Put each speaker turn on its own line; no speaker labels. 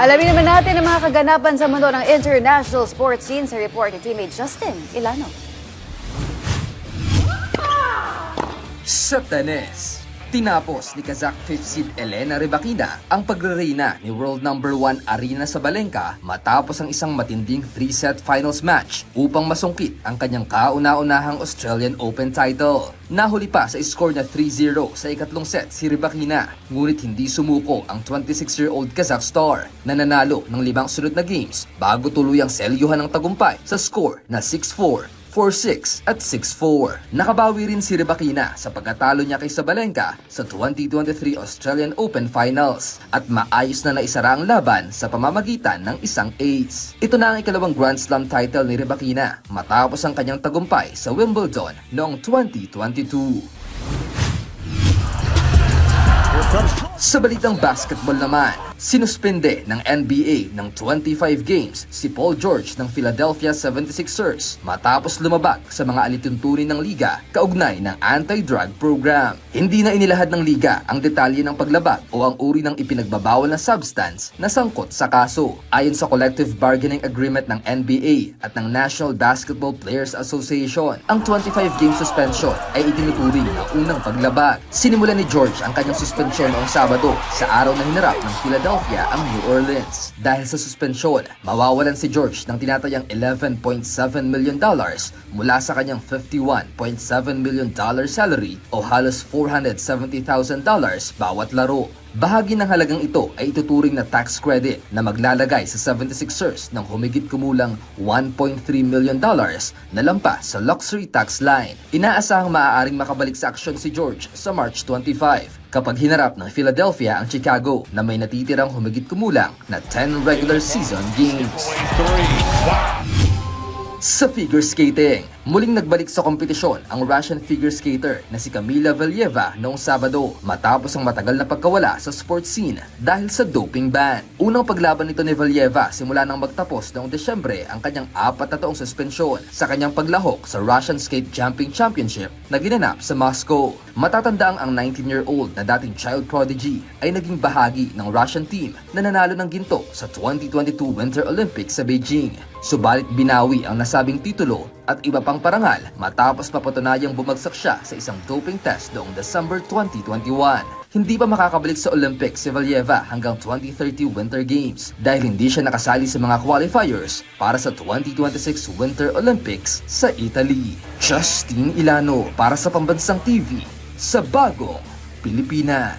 Alamin naman natin ang mga kaganapan sa mundo ng international sports scene sa report ni teammate Justin Ilano.
Sa tennis, tinapos ni Kazakh 5th seed Elena Rybakina ang pagrereyna ni world number 1 Aryna Sabalenka matapos ang isang matinding 3-set finals match upang masungkit ang kanyang kauna-unahang Australian Open title. Nahuli pa sa score na 3-0 sa ikatlong set si Rybakina, ngunit hindi sumuko ang 26-year-old Kazakh star na nanalo ng 5 sunod na games bago tuluyang selyuhan ng tagumpay sa score na 6-4. 4-6 at 6-4. Nakabawi rin si Rybakina sa pagkatalo niya kay Sabalenka sa 2023 Australian Open Finals at maayos na naisara ang laban sa pamamagitan ng isang ace. Ito na ang ikalawang Grand Slam title ni Rybakina matapos ang kanyang tagumpay sa Wimbledon noong 2022. Sa balitang basketball naman, sinuspende ng NBA ng 25 games si Paul George ng Philadelphia 76ers matapos lumabag sa mga alituntunin ng liga kaugnay ng anti-drug program. Hindi na inilahad ng liga ang detalye ng paglabag o ang uri ng ipinagbabawal na substance na sangkot sa kaso. Ayon sa collective bargaining agreement ng NBA at ng National Basketball Players Association, ang 25-game suspension ay itinuturing na unang paglabag. Sinimulan ni George ang kanyang suspension noong Sabado sa araw na hinarap ng Philadelphia ang New Orleans. Dahil sa suspensyon, mawawalan si George ng tinatayang $11.7 million mula sa kanyang $51.7 million salary o halos $470,000 bawat laro. Bahagi ng halagang ito ay ituturing na tax credit na maglalagay sa 76ers ng humigit kumulang $1.3 million na lampas sa luxury tax line. Inaasahang maaaring makabalik sa aksyon si George sa March 25 kapag hinarap ng Philadelphia ang Chicago na may natitirang humigit kumulang na 10 regular season games. Sa figure skating, muling nagbalik sa kompetisyon ang Russian figure skater na si Kamila Valieva noong Sabado matapos ang matagal na pagkawala sa sports scene dahil sa doping ban. Unang paglaban nito ni Valieva simula nang magtapos noong Desyembre ang kanyang 4 na taong suspensyon sa kanyang paglahok sa Russian Skate Jumping Championship na ginanap sa Moscow. Matatandaang ang 19-year-old na dating child prodigy ay naging bahagi ng Russian team na nanalo ng ginto sa 2022 Winter Olympics sa Beijing. Subalit binawi ang nasabing titulo at iba pang parangal matapos mapatunayang bumagsak siya sa isang doping test noong December 2021. Hindi pa makakabalik sa Olympics si Valieva hanggang 2030 Winter Games dahil hindi siya nakasali sa mga qualifiers para sa 2026 Winter Olympics sa Italy. Justin Ilano para sa Pambansang TV sa Bagong Pilipinas.